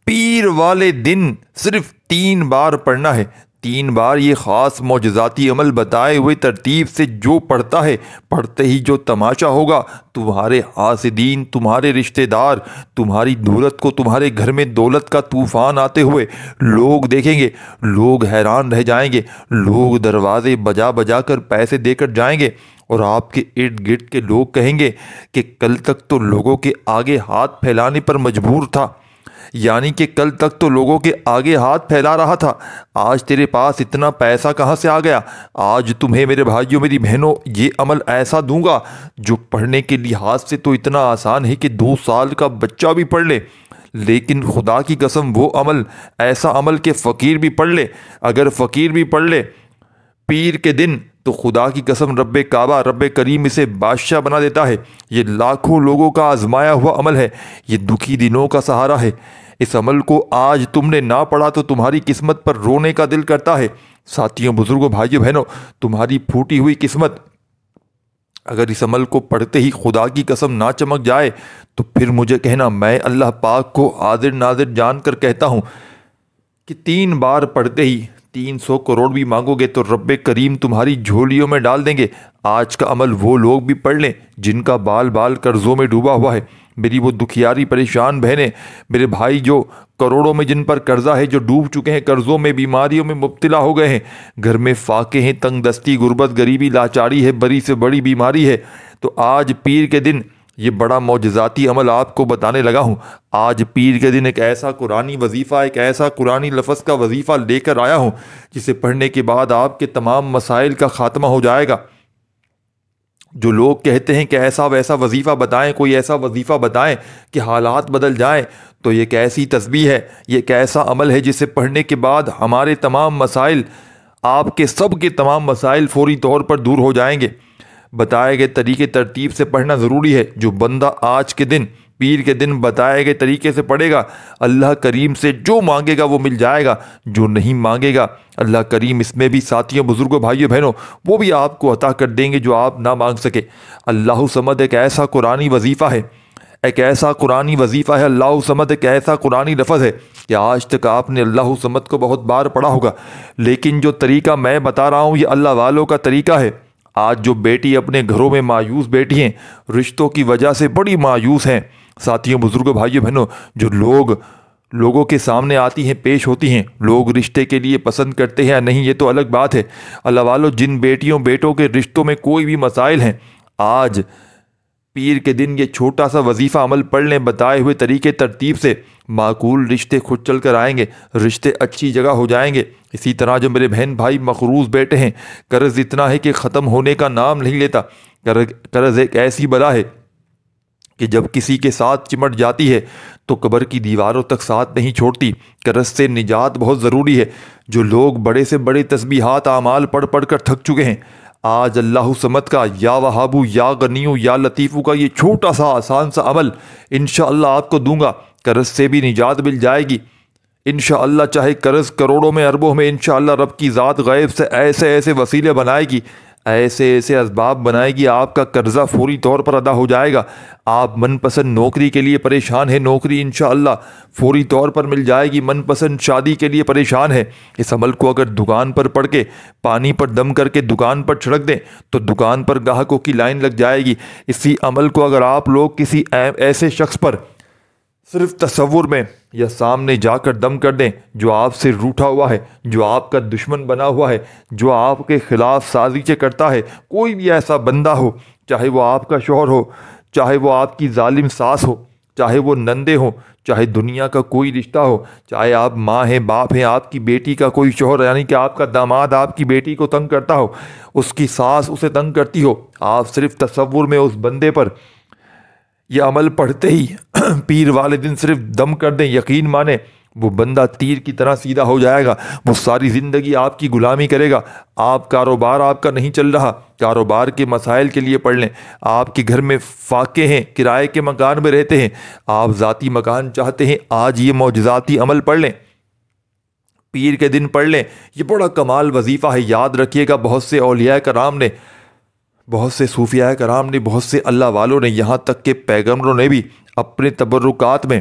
پیر والے دن صرف 3 بار پڑھنا ہے۔ 3 بار یہ خاص معجزاتی عمل بتائے ہوئے ترتیب سے جو پڑھتا ہے، پڑھتے ہی جو تماشا ہوگا، تمہارے حاسدین، تمہارے رشتہ دار، تمہاری دولت کو، تمہارے گھر میں دولت کا طوفان آتے ہوئے لوگ دیکھیں گے، لوگ حیران رہ جائیں گے، لوگ دروازے بجا بجا کر پیسے دے کر جائیں گے، اور آپ کے ارد گرد کے لوگ کہیں گے کہ کل تک تو لوگوں کے آگے ہاتھ پھیلانے پر مجبور تھا، یعنی کہ کل تک تو لوگوں کے آگے ہاتھ پھیلا رہا تھا، آج تیرے پاس اتنا پیسہ کہاں سے آ گیا؟ آج تمہیں میرے بھائیوں، میری بہنوں، یہ عمل ایسا دوں گا جو پڑھنے کے لحاظ سے تو اتنا آسان ہے کہ 2 سال کا بچہ بھی پڑھ لے، لیکن خدا کی قسم وہ عمل ایسا عمل کہ فقیر بھی پڑھ لے، اگر فقیر بھی پڑھ لے پیر کے دن، تو خدا کی قسم رب کعبہ، رب کریم اسے بادشاہ بنا دیتا ہے۔ یہ لاکھوں لوگوں کا آزمایا ہوا عمل ہے، یہ دکھی دنوں کا سہارا ہے۔ اس عمل کو آج تم نے نہ پڑھا تو تمہاری قسمت پر رونے کا دل کرتا ہے۔ ساتھیوں، بزرگوں، بھائیوں، بہنوں، تمہاری پھوٹی ہوئی قسمت اگر اس عمل کو پڑھتے ہی خدا کی قسم نہ چمک جائے تو پھر مجھے کہنا، میں اللہ پاک کو حاضر ناظر جان کر کہتا ہوں کہ 3 بار پڑھتے ہی 300 کروڑ بھی مانگو گے تو رب کریم تمہاری جھولیوں میں ڈال دیں گے۔ آج کا عمل وہ لوگ بھی پڑھ لیں جن کا بال بال قرضوں میں ڈوبا ہوا ہے، میری وہ دکھیاری پریشان بہنیں، میرے بھائی جو کروڑوں میں جن پر قرضہ ہے، جو ڈوب چکے ہیں قرضوں میں، بیماریوں میں مبتلا ہو گئے ہیں، گھر میں فاقے ہیں، تنگ دستی، غربت، غریبی، لاچاری ہے، بڑی سے بڑی بیماری ہے، تو آج پیر کے دن یہ بڑا معجزاتی عمل آپ کو بتانے لگا ہوں۔ آج پیر کے دن ایک ایسا قرآنی وظیفہ، ایک ایسا قرآنی لفظ کا وظیفہ لے کر آیا ہوں جسے پڑھنے کے بعد آپ کے تمام مسائل کا خاتمہ ہو جائے گا۔ جو لوگ کہتے ہیں کہ ایسا ویسا وظیفہ بتائیں، کوئی ایسا وظیفہ بتائیں کہ حالات بدل جائیں، تو یہ کیسی تسبیح ہے، یہ کیسا عمل ہے جسے پڑھنے کے بعد ہمارے تمام مسائل، آپ کے سب کے تمام مسائل فوری طور پر دور ہو جائیں گے۔ بتائے گئے طریقے ترتیب سے پڑھنا ضروری ہے۔ جو بندہ آج کے دن، پیر کے دن بتائے گئے طریقے سے پڑھے گا، اللہ کریم سے جو مانگے گا وہ مل جائے گا، جو نہیں مانگے گا اللہ کریم اس میں بھی، ساتھیوں، بزرگوں، بھائیوں، بہنوں، وہ بھی آپ کو عطا کر دیں گے جو آپ نہ مانگ سکے۔ اللہ صمد ایک ایسا قرآنی وظیفہ ہے، ایک ایسا قرآنی وظیفہ ہے، اللہ صمد ایک ایسا قرآنی لفظ ہے کہ آج تک آپ نے اللہ صمد کو بہت بار پڑھا ہوگا، لیکن جو طریقہ میں بتا رہا ہوں یہ اللہ والوں کا طریقہ ہے۔ آج جو بیٹی اپنے گھروں میں مایوس بیٹھی ہیں، رشتوں کی وجہ سے بڑی مایوس ہیں، ساتھیوں، بزرگوں، بھائیوں، بہنوں، جو لوگوں کے سامنے آتی ہیں، پیش ہوتی ہیں، لوگ رشتے کے لیے پسند کرتے ہیں یا نہیں یہ تو الگ بات ہے۔ اللہ والوں، جن بیٹیوں بیٹوں کے رشتوں میں کوئی بھی مسائل ہیں، آج پیر کے دن یہ چھوٹا سا وظیفہ عمل پڑھ لیں بتائے ہوئے طریقے ترتیب سے، معقول رشتے خود چل کر آئیں گے، رشتے اچھی جگہ ہو جائیں گے۔ اسی طرح جو میرے بہن بھائی مقروض بیٹھے ہیں، قرض اتنا ہے کہ ختم ہونے کا نام نہیں لیتا۔ قرض ایک ایسی بلا ہے کہ جب کسی کے ساتھ چمٹ جاتی ہے تو قبر کی دیواروں تک ساتھ نہیں چھوڑتی۔ قرض سے نجات بہت ضروری ہے۔ جو لوگ بڑے سے بڑے تسبیحات اعمال پڑھ پڑھ کر تھک چکے ہیں، آج اللہ صمد کا یا وہابو، یا غنیو، یا لطیفو کا یہ چھوٹا سا آسان سا عمل انشاءاللہ آپ کو دوں گا، قرض سے بھی نجات مل جائے گی انشاءاللہ۔ چاہے قرض کروڑوں میں، اربوں میں، انشاءاللہ رب کی ذات غیب سے ایسے ایسے وسیلے بنائے گی، ایسے ایسے اسباب بنائے گی، آپ کا قرضہ فوری طور پر ادا ہو جائے گا۔ آپ من پسند نوکری کے لیے پریشان ہیں، نوکری انشاءاللہ فوری طور پر مل جائے گی۔ من پسند شادی کے لیے پریشان ہے، اس عمل کو اگر دکان پر پڑھ کے پانی پر دم کر کے دکان پر چھڑک دیں تو دکان پر گاہکوں کی لائن لگ جائے گی۔ اسی عمل کو اگر آپ لوگ کسی ایسے شخص پر صرف تصور میں یا سامنے جا کر دم کر دیں جو آپ سے روٹھا ہوا ہے، جو آپ کا دشمن بنا ہوا ہے، جو آپ کے خلاف سازشیں کرتا ہے، کوئی بھی ایسا بندہ ہو، چاہے وہ آپ کا شوہر ہو، چاہے وہ آپ کی ظالم ساس ہو، چاہے وہ نندے ہوں، چاہے دنیا کا کوئی رشتہ ہو، چاہے آپ ماں ہیں، باپ ہیں، آپ کی بیٹی کا کوئی شوہر یعنی کہ آپ کا داماد آپ کی بیٹی کو تنگ کرتا ہو، اس کی ساس اسے تنگ کرتی ہو، آپ صرف تصور میں اس بندے پر یہ عمل پڑھتے ہی پیر والے دن صرف دم کر دیں، یقین مانیں وہ بندہ تیر کی طرح سیدھا ہو جائے گا، وہ ساری زندگی آپ کی غلامی کرے گا۔ آپ کاروبار آپ کا نہیں چل رہا، کاروبار کے مسائل کے لیے پڑھ لیں۔ آپ کے گھر میں فاقے ہیں، کرائے کے مکان میں رہتے ہیں، آپ ذاتی مکان چاہتے ہیں، آج یہ معجزاتی عمل پڑھ لیں، پیر کے دن پڑھ لیں۔ یہ بڑا کمال وظیفہ ہے، یاد رکھیے گا، بہت سے اولیاء کرام نے، بہت سے صوفیاء کرام نے، بہت سے اللہ والوں نے، یہاں تک کہ پیغمبروں نے بھی اپنے تبرکات میں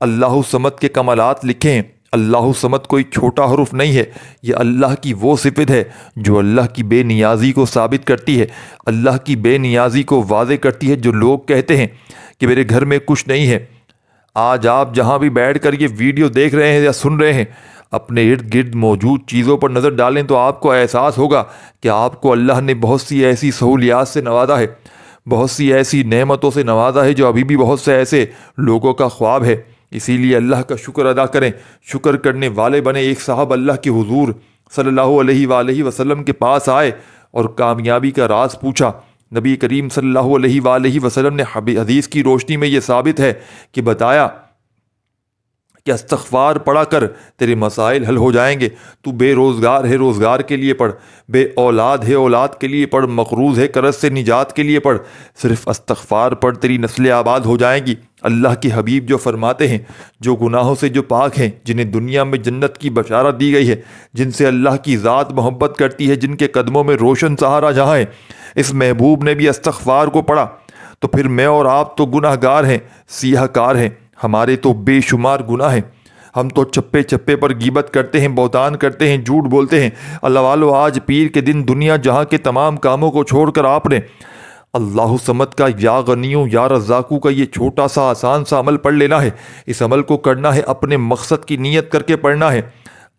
اللہ صمد کے کمالات لکھے ہیں۔ اللہ صمد کوئی چھوٹا حرف نہیں ہے، یہ اللہ کی وہ صفت ہے جو اللہ کی بے نیازی کو ثابت کرتی ہے، اللہ کی بے نیازی کو واضح کرتی ہے۔ جو لوگ کہتے ہیں کہ میرے گھر میں کچھ نہیں ہے، آج آپ جہاں بھی بیٹھ کر یہ ویڈیو دیکھ رہے ہیں یا سن رہے ہیں، اپنے ارد گرد موجود چیزوں پر نظر ڈالیں تو آپ کو احساس ہوگا کہ آپ کو اللہ نے بہت سی ایسی سہولیات سے نوازا ہے، بہت سی ایسی نعمتوں سے نوازا ہے جو ابھی بھی بہت سے ایسے لوگوں کا خواب ہے۔ اسی لیے اللہ کا شکر ادا کریں، شکر کرنے والے بنے۔ ایک صاحب اللہ کے حضور صلی اللہ علیہ وآلہ وسلم کے پاس آئے اور کامیابی کا راز پوچھا۔ نبی کریم صلی اللہ علیہ وآلہ وسلم نے حدیث کی روشنی میں یہ ثابت ہے کہ بتایا کہ استغفار پڑھا کر تیرے مسائل حل ہو جائیں گے۔ تو بے روزگار ہے، روزگار کے لیے پڑھ، بے اولاد ہے، اولاد کے لیے پڑھ، مقروض ہے، قرض سے نجات کے لیے پڑھ، صرف استغفار پڑھ، تیری نسلیں آباد ہو جائیں گی۔ اللہ کے حبیب جو فرماتے ہیں، جو گناہوں سے جو پاک ہیں، جنہیں دنیا میں جنت کی بشارت دی گئی ہے، جن سے اللہ کی ذات محبت کرتی ہے، جن کے قدموں میں روشن سہارا جہاں ہے، اس محبوب نے بھی استغفار کو پڑھا، تو پھر میں اور آپ تو گناہ گار ہیں، سیاہ کار ہیں، ہمارے تو بے شمار گناہ ہیں۔ ہم تو چپے چپے پر غیبت کرتے ہیں، بہتان کرتے ہیں، جھوٹ بولتے ہیں۔ اللہ والو، آج پیر کے دن دنیا جہاں کے تمام کاموں کو چھوڑ کر آپ نے اللہ صمد کا یا غنیوں یا رزاقوں کا یہ چھوٹا سا آسان سا عمل پڑھ لینا ہے۔ اس عمل کو کرنا ہے، اپنے مقصد کی نیت کر کے پڑھنا ہے۔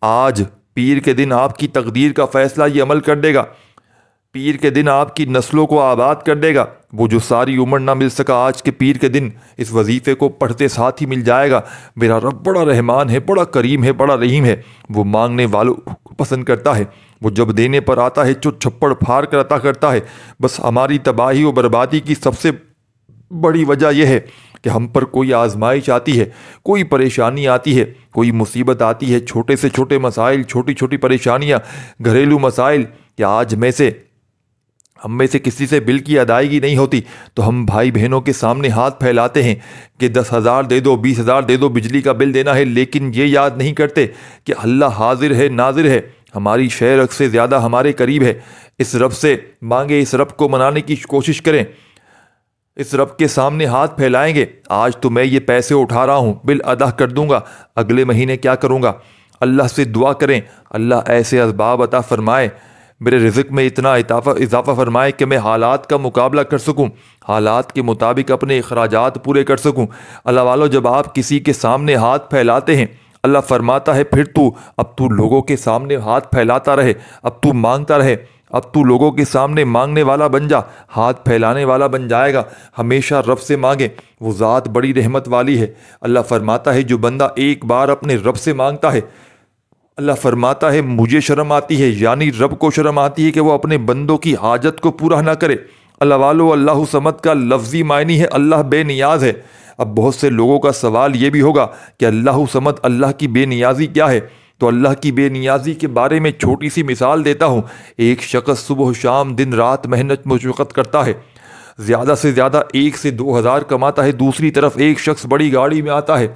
آج پیر کے دن آپ کی تقدیر کا فیصلہ یہ عمل کر دے گا، پیر کے دن آپ کی نسلوں کو آباد کر دے گا۔ وہ جو ساری عمر نہ مل سکا، آج کے پیر کے دن اس وظیفے کو پڑھتے ساتھ ہی مل جائے گا۔ میرا رب بڑا رحمان ہے، بڑا کریم ہے، بڑا رحیم ہے۔ وہ مانگنے والوں کو پسند کرتا ہے، وہ جب دینے پر آتا ہے چھپڑ پھاڑ کر عطا کرتا ہے۔ بس ہماری تباہی و بربادی کی سب سے بڑی وجہ یہ ہے کہ ہم پر کوئی آزمائش آتی ہے، کوئی پریشانی آتی ہے، کوئی مصیبت آتی ہے، چھوٹے سے چھوٹے مسائل، چھوٹی چھوٹی پریشانیاں، گھریلو مسائل، کہ آج ہم میں سے کسی سے بل کی ادائیگی نہیں ہوتی تو ہم بھائی بہنوں کے سامنے ہاتھ پھیلاتے ہیں کہ 10,000 دے دو، 20,000 دے دو، بجلی کا بل دینا ہے، لیکن یہ یاد نہیں کرتے کہ اللہ حاضر ہے، ناظر ہے، ہماری شے رگ سے زیادہ ہمارے قریب ہے۔ اس رب سے مانگے، اس رب کو منانے کی کوشش کریں، اس رب کے سامنے ہاتھ پھیلائیں گے۔ آج تو میں یہ پیسے اٹھا رہا ہوں، بل ادا کر دوں گا، اگلے مہینے کیا کروں گا؟ اللہ سے دعا کریں، اللہ ایسے اسباب عطا فرمائے، میرے رزق میں اتنا اضافہ فرمائے کہ میں حالات کا مقابلہ کر سکوں، حالات کے مطابق اپنے اخراجات پورے کر سکوں۔ اللہ والو، جب آپ کسی کے سامنے ہاتھ پھیلاتے ہیں، اللہ فرماتا ہے پھر اب تو لوگوں کے سامنے ہاتھ پھیلاتا رہے، اب تو مانگتا رہے، اب تو لوگوں کے سامنے مانگنے والا بن جا، ہاتھ پھیلانے والا بن جائے گا۔ ہمیشہ رب سے مانگیں، وہ ذات بڑی رحمت والی ہے۔ اللہ فرماتا ہے جو بندہ ایک بار اپنے رب سے مانگتا ہے، اللہ فرماتا ہے مجھے شرم آتی ہے، یعنی رب کو شرم آتی ہے کہ وہ اپنے بندوں کی حاجت کو پورا نہ کرے۔ اللہ والو، اللہ صمد کا لفظی معنی ہے اللہ بے نیاز ہے۔ اب بہت سے لوگوں کا سوال یہ بھی ہوگا کہ اللہ صمد، اللہ کی بے نیازی کیا ہے؟ تو اللہ کی بے نیازی کے بارے میں چھوٹی سی مثال دیتا ہوں۔ ایک شخص صبح و شام دن رات محنت مشقت کرتا ہے، زیادہ سے زیادہ 1 سے 2 ہزار کماتا ہے۔ دوسری طرف ایک شخص بڑی گاڑی میں آتا ہے،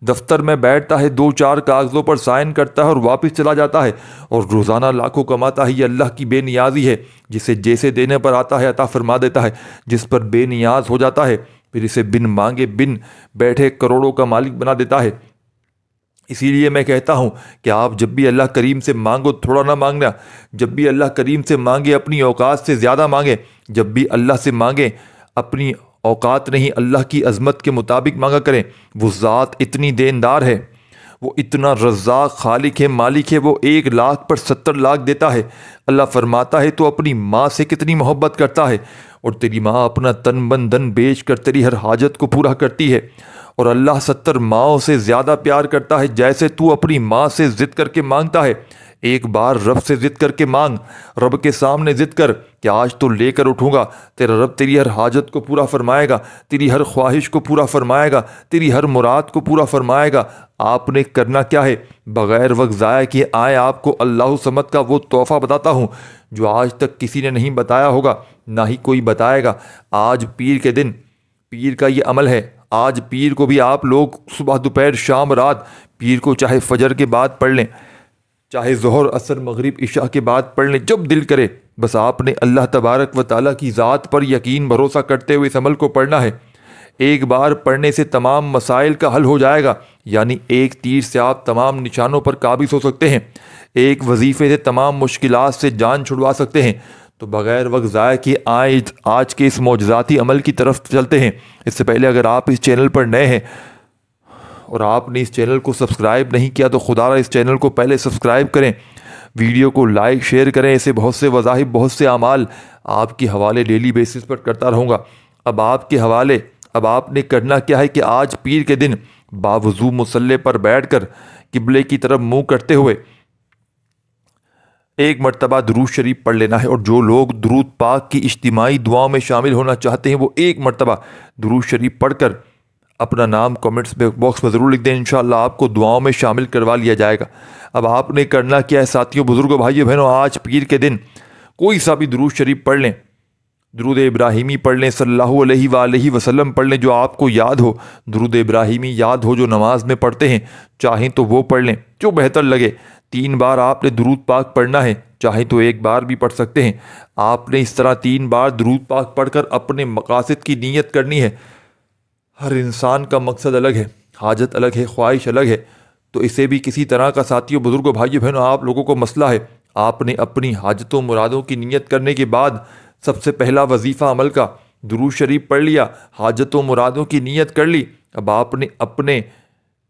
دفتر میں بیٹھتا ہے، 2-4 کاغذوں پر سائن کرتا ہے اور واپس چلا جاتا ہے، اور روزانہ لاکھوں کماتا ہے۔ یہ اللہ کی بے نیازی ہے، جسے جیسے دینے پر آتا ہے عطا فرما دیتا ہے، جس پر بے نیاز ہو جاتا ہے پھر اسے بن مانگے بن بیٹھے کروڑوں کا مالک بنا دیتا ہے۔ اسی لیے میں کہتا ہوں کہ آپ جب بھی اللہ کریم سے مانگو تھوڑا نہ مانگنا، جب بھی اللہ کریم سے مانگے اپنی اوقات سے زیادہ مانگے، جب بھی اللہ سے مانگے اپنی اوقات نہیں اللہ کی عظمت کے مطابق مانگا کریں۔ وہ ذات اتنی دیندار ہے، وہ اتنا رزاق خالق ہے، مالک ہے، وہ 1 لاکھ پر 70 لاکھ دیتا ہے۔ اللہ فرماتا ہے تو اپنی ماں سے کتنی محبت کرتا ہے، اور تیری ماں اپنا تن من دھن بیچ کر تیری ہر حاجت کو پورا کرتی ہے، اور اللہ 70 ماؤں سے زیادہ پیار کرتا ہے جیسے تو اپنی ماں سے ضد کر کے مانگتا ہے۔ ایک بار رب سے ضد کر کے مانگ، رب کے سامنے ضد کر کہ آج تو لے کر اٹھوں گا، تیرا رب تیری ہر حاجت کو پورا فرمائے گا، تیری ہر خواہش کو پورا فرمائے گا، تیری ہر مراد کو پورا فرمائے گا۔ آپ نے کرنا کیا ہے؟ بغیر وقت ضائع کیے آئے آپ کو اللہ صمد کا وہ تحفہ بتاتا ہوں جو آج تک کسی نے نہیں بتایا ہوگا، نہ ہی کوئی بتائے گا۔ آج پیر کے دن پیر کا یہ عمل ہے۔ آج پیر کو بھی آپ لوگ صبح دوپہر شام رات پیر کو چاہے فجر کے بعد پڑھ لیں، چاہے ظہر عصر مغرب عشاء کے بعد پڑھ لیں، جب دل کرے۔ بس آپ نے اللہ تبارک و تعالیٰ کی ذات پر یقین بھروسہ کرتے ہوئے اس عمل کو پڑھنا ہے۔ ایک بار پڑھنے سے تمام مسائل کا حل ہو جائے گا۔ یعنی ایک تیر سے آپ تمام نشانوں پر قابض ہو سکتے ہیں، ایک وظیفے سے تمام مشکلات سے جان چھڑوا سکتے ہیں۔ تو بغیر وقت ضائع کیے آج کے اس معجزاتی عمل کی طرف چلتے ہیں۔ اس سے پہلے اگر آپ اس چینل پر نئے ہیں اور آپ نے اس چینل کو سبسکرائب نہیں کیا تو خدا را اس چینل کو پہلے سبسکرائب کریں، ویڈیو کو لائک شیئر کریں۔ ایسے بہت سے وظائف، بہت سے اعمال آپ کے حوالے ڈیلی بیسس پر کرتا رہوں گا۔ اب آپ نے کرنا کیا ہے کہ آج پیر کے دن باوضو مصلی پر بیٹھ کر قبلے کی طرف منہ کرتے ہوئے ایک مرتبہ درود شریف پڑھ لینا ہے، اور جو لوگ درود پاک کی اجتماعی دعاؤں میں شامل ہونا چاہتے ہیں وہ ایک مرتبہ درود شریف پڑھ کر اپنا نام کمنٹس باکس میں ضرور لکھ دیں، انشاءاللہ آپ کو دعاؤں میں شامل کروا لیا جائے گا۔ اب آپ نے کرنا کیا ہے ساتھیوں، بزرگوں، بھائیوں، بہنوں، آج پیر کے دن کوئی سا بھی درود شریف پڑھ لیں، درود ابراہیمی پڑھ لیں، صلی اللہ علیہ وآلہ وسلم پڑھ لیں، جو آپ کو یاد ہو، درود ابراہیمی یاد ہو جو نماز میں پڑھتے ہیں، چاہیں تو وہ پڑھ لیں جو بہتر لگے۔ 3 بار آپ نے درود پاک پڑھنا ہے، چاہیں تو 1 بار بھی پڑھ سکتے ہیں۔ آپ نے اس طرح 3 بار درود پاک پڑھ کر اپنے مقاصد کی نیت کرنی ہے۔ ہر انسان کا مقصد الگ ہے، حاجت الگ ہے، خواہش الگ ہے، تو اسے بھی کسی طرح کا ساتھیوں، بزرگوں، بھائیوں، بہنوں، آپ لوگوں کو مسئلہ ہے۔ آپ نے اپنی حاجتوں مرادوں کی نیت کرنے کے بعد سب سے پہلا وظیفہ عمل کا درود شریف پڑھ لیا، حاجتوں مرادوں کی نیت کر لی۔ اب آپ نے اپنے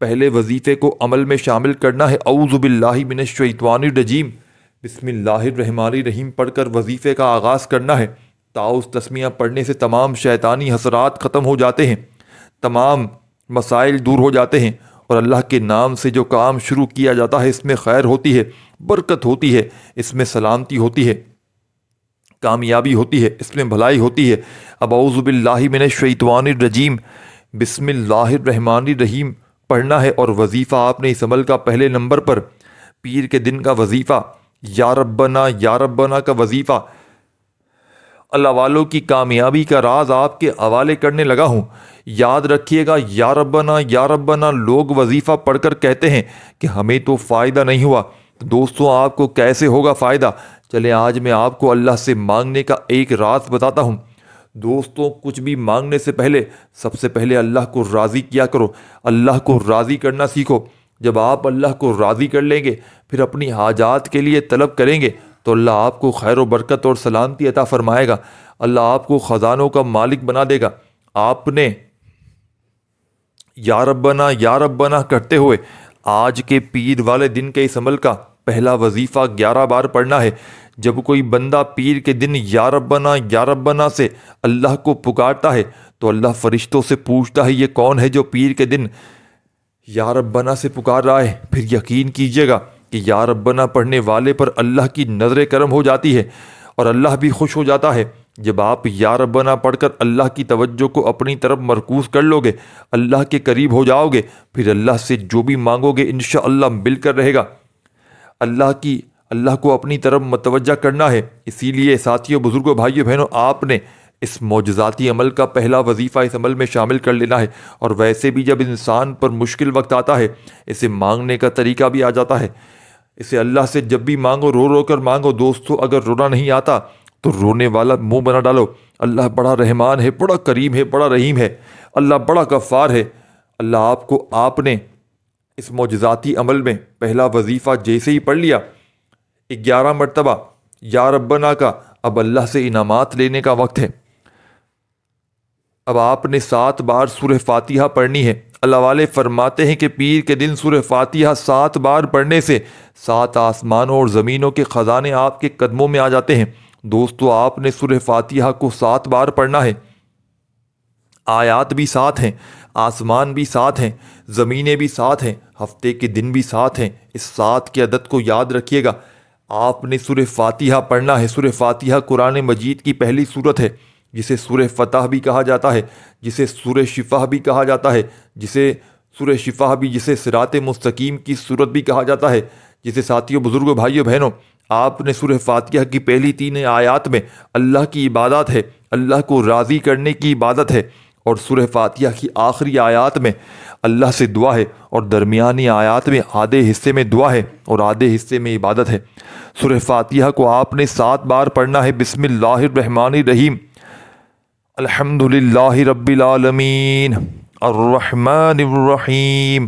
پہلے وظیفے کو عمل میں شامل کرنا ہے۔ اعوذ باللہ من الشیطان الرجیم، بسم اللہ الرحمن الرحیم پڑھ کر وظیفے کا آغاز کرنا ہے۔ تعوذ تسمیہ پڑھنے سے تمام شیطانی حسرات ختم ہو جاتے ہیں، تمام مسائل دور ہو جاتے ہیں، اور اللہ کے نام سے جو کام شروع کیا جاتا ہے اس میں خیر ہوتی ہے، برکت ہوتی ہے، اس میں سلامتی ہوتی ہے، کامیابی ہوتی ہے، اس میں بھلائی ہوتی ہے۔ اب اعوذ باللہ من الشیطان الرجیم بسم اللہ الرحمن الرحیم پڑھنا ہے، اور وظیفہ آپ نے اس عمل کا پہلے نمبر پر پیر کے دن کا وظیفہ یا ربنا کا وظیفہ، اللہ والوں کی کامیابی کا راز آپ کے حوالے کرنے لگا ہوں۔ یاد رکھیے گا، یا ربنا لوگ وظیفہ پڑھ کر کہتے ہیں کہ ہمیں تو فائدہ نہیں ہوا، تو دوستوں آپ کو کیسے ہوگا فائدہ؟ چلیں آج میں آپ کو اللہ سے مانگنے کا ایک راز بتاتا ہوں۔ دوستوں، کچھ بھی مانگنے سے پہلے سب سے پہلے اللہ کو راضی کیا کرو، اللہ کو راضی کرنا سیکھو۔ جب آپ اللہ کو راضی کر لیں گے، پھر اپنی حاجات کے لیے طلب کریں گے تو اللہ آپ کو خیر و برکت اور سلامتی عطا فرمائے گا، اللہ آپ کو خزانوں کا مالک بنا دے گا۔ آپ نے یا ربنا کرتے ہوئے آج کے پیر والے دن کے اس عمل کا پہلا وظیفہ 11 بار پڑھنا ہے۔ جب کوئی بندہ پیر کے دن یا ربنا سے اللہ کو پکارتا ہے تو اللہ فرشتوں سے پوچھتا ہے یہ کون ہے جو پیر کے دن یا ربنا سے پکار رہا ہے؟ پھر یقین کیجئے گا کہ یا ربنا پڑھنے والے پر اللہ کی نظر کرم ہو جاتی ہے اور اللہ بھی خوش ہو جاتا ہے۔ جب آپ یا ربنا پڑھ کر اللہ کی توجہ کو اپنی طرف مرکوز کر لو گے، اللہ کے قریب ہو جاؤ گے، پھر اللہ سے جو بھی مانگو گے انشاءاللہ مل کر رہے گا۔ اللہ کو اپنی طرف متوجہ کرنا ہے۔ اسی لیے ساتھیوں، بزرگوں، بھائیوں، بہنوں، آپ نے اس معجزاتی عمل کا پہلا وظیفہ اس عمل میں شامل کر لینا ہے۔ اور ویسے بھی جب انسان پر مشکل وقت آتا ہے، اسے مانگنے کا طریقہ بھی آ جاتا ہے۔ اسے اللہ سے جب بھی مانگو رو رو کر مانگو۔ دوستو، اگر رونا نہیں آتا تو رونے والا منہ بنا ڈالو۔ اللہ بڑا رحمان ہے، بڑا کریم ہے، بڑا رحیم ہے، اللہ بڑا غفار ہے۔ اللہ آپ نے اس معجزاتی عمل میں پہلا وظیفہ جیسے ہی پڑھ لیا 11 مرتبہ یا ربنا کا، اب اللہ سے انعامات لینے کا وقت ہے۔ اب آپ نے 7 بار سورہ فاتحہ پڑھنی ہے۔ اللہ والے فرماتے ہیں کہ پیر کے دن سورہ فاتحہ 7 بار پڑھنے سے 7 آسمانوں اور زمینوں کے خزانے آپ کے قدموں میں آ جاتے ہیں۔ دوستو، آپ نے سورہ فاتحہ کو 7 بار پڑھنا ہے۔ آیات بھی 7 ہیں، آسمان بھی 7 ہیں، زمینیں بھی 7 ہیں، ہفتے کے دن بھی 7 ہیں۔ اس 7 کے عدد کو یاد رکھیے گا۔ آپ نے سورہ فاتحہ پڑھنا ہے۔ سورہ فاتحہ قرآن مجید کی پہلی سورت ہے، جسے سورہ فتح بھی کہا جاتا ہے، جسے سورہ شفا بھی کہا جاتا ہے، جسے صراط مستقیم کی سورت بھی کہا جاتا ہے، جسے ساتھیوں، بزرگوں، بھائیوں، بہنوں، آپ نے سورہ فاتحہ کی پہلی 3 آیات میں اللہ کی عبادت ہے، اللہ کو راضی کرنے کی عبادت ہے، اور سورہ فاتحہ کی آخری آیات میں اللہ سے دعا ہے، اور درمیانی آیات میں آدھے حصے میں دعا ہے اور آدھے حصے میں عبادت ہے۔ سورہ فاتحہ کو آپ نے 7 بار پڑھنا ہے۔ بسم اللہ الرحمن الرحیم، الحمد للہ رب العالمین، الرحمن الرحیم،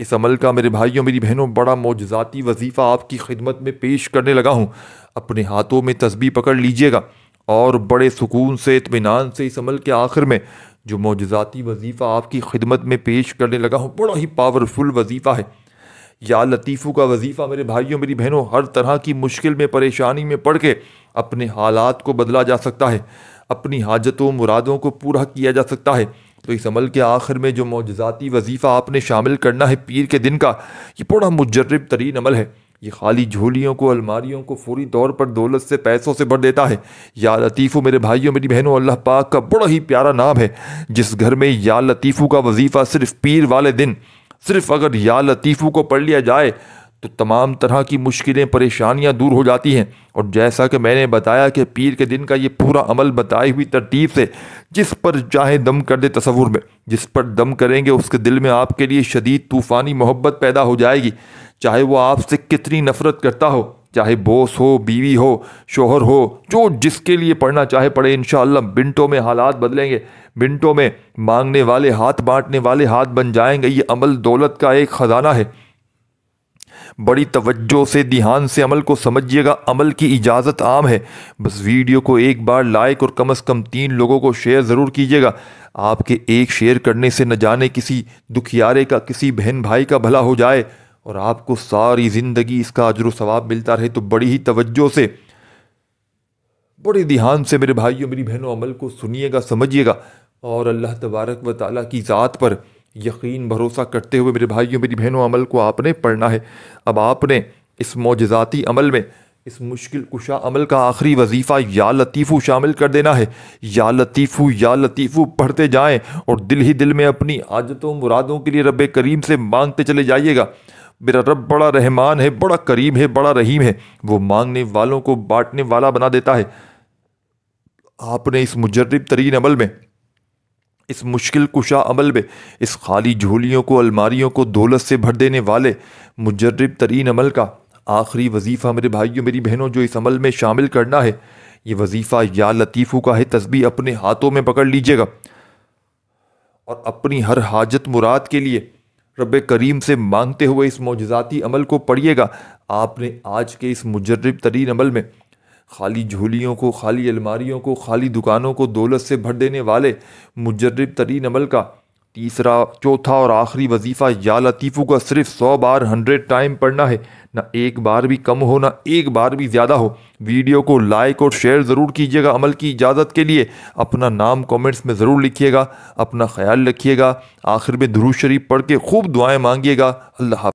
اس عمل کا میرے بھائیوں میری بہنوں بڑا معجزاتی وظیفہ آپ کی خدمت میں پیش کرنے لگا ہوں۔ اپنے ہاتھوں میں تسبیح پکڑ لیجئے گا اور بڑے سکون سے اطمینان سے اس عمل کے آخر میں جو معجزاتی وظیفہ آپ کی خدمت میں پیش کرنے لگا ہوں بڑا ہی پاورفل وظیفہ ہے۔ یا لطیفو کا وظیفہ میرے بھائیوں میری بہنوں ہر طرح کی مشکل میں پریشانی میں پڑ کے اپنے حالات کو بدلا جا سکتا ہے، اپنی حاجتوں مرادوں کو پورا کیا جا سکتا ہے۔ تو اس عمل کے آخر میں جو معجزاتی وظیفہ آپ نے شامل کرنا ہے پیر کے دن کا، یہ بڑا مجرب ترین عمل ہے۔ یہ خالی جھولیوں کو الماریوں کو فوری طور پر دولت سے پیسوں سے بھر دیتا ہے۔ یا لطیفو میرے بھائیوں میری بہنوں اللہ پاک کا بڑا ہی پیارا نام ہے۔ جس گھر میں یا لطیفو کا وظیفہ صرف پیر والے دن صرف اگر یا لطیفو کو پڑھ لیا جائے تو تمام طرح کی مشکلیں پریشانیاں دور ہو جاتی ہیں۔ اور جیسا کہ میں نے بتایا کہ پیر کے دن کا یہ پورا عمل بتائی ہوئی ترتیب سے جس پر چاہے دم کر دے تصور میں، جس پر دم کریں گے اس کے دل میں آپ کے لیے شدید طوفانی محبت پیدا ہو جائے گی، چاہے وہ آپ سے کتنی نفرت کرتا ہو، چاہے بوس ہو، بیوی ہو، شوہر ہو، جو جس کے لیے پڑھنا چاہے پڑھے۔ انشاءاللہ منٹوں میں حالات بدلیں گے، منٹوں میں مانگنے والے ہاتھ بانٹنے والے ہاتھ بن جائیں گے۔ یہ عمل دولت کا ایک خزانہ ہے۔ بڑی توجہ سے دھیان سے عمل کو سمجھیے گا۔ عمل کی اجازت عام ہے، بس ویڈیو کو ایک بار لائک اور کم از کم 3 لوگوں کو شیئر ضرور کیجیے گا۔ آپ کے ایک شیئر کرنے سے نہ جانے کسی دکھیارے کا، کسی بہن بھائی کا بھلا ہو جائے اور آپ کو ساری زندگی اس کا اجر و ثواب ملتا رہے۔ تو بڑی ہی توجہ سے بڑے دھیان سے میرے بھائیوں میری بہنوں عمل کو سنیے گا، سمجھیے گا اور اللہ تبارک و تعالیٰ کی ذات پر یقین بھروسہ کرتے ہوئے میرے بھائیوں میری بہنوں عمل کو آپ نے پڑھنا ہے۔ اب آپ نے اس معجزاتی عمل میں اس مشکل کشا عمل کا آخری وظیفہ یا لطیفو شامل کر دینا ہے۔ یا لطیفو پڑھتے جائیں اور دل ہی دل میں اپنی حاجتوں مرادوں کے لیے رب کریم سے مانگتے چلے جائیے گا۔ میرا رب بڑا رحمان ہے، بڑا کریم ہے، بڑا رحیم ہے، وہ مانگنے والوں کو بانٹنے والا بنا دیتا ہے۔ آپ نے اس مجرب ترین عمل میں، اس مشکل کشا عمل میں، اس خالی جھولیوں کو الماریوں کو دولت سے بھر دینے والے مجرب ترین عمل کا آخری وظیفہ میرے بھائیوں میری بہنوں جو اس عمل میں شامل کرنا ہے، یہ وظیفہ یا لطیفو کا ہے۔ تسبیح اپنے ہاتھوں میں پکڑ لیجئے گا اور اپنی ہر حاجت مراد کے لیے رب کریم سے مانگتے ہوئے اس معجزاتی عمل کو پڑھیے گا۔ آپ نے آج کے اس مجرب ترین عمل میں خالی جھولیوں کو، خالی الماریوں کو، خالی دکانوں کو دولت سے بھر دینے والے مجرب ترین عمل کا تیسرا، چوتھا اور آخری وظیفہ یا لطیفو کا صرف 100 بار 100 ٹائم پڑھنا ہے۔ نہ ایک بار بھی کم ہو، نہ ایک بار بھی زیادہ ہو۔ ویڈیو کو لائک اور شیئر ضرور کیجیے گا۔ عمل کی اجازت کے لیے اپنا نام کومنٹس میں ضرور لکھیے گا۔ اپنا خیال رکھیے گا۔ آخر میں درود شریف پڑھ کے خوب دعائیں مانگیے گا۔ اللہ حافظ۔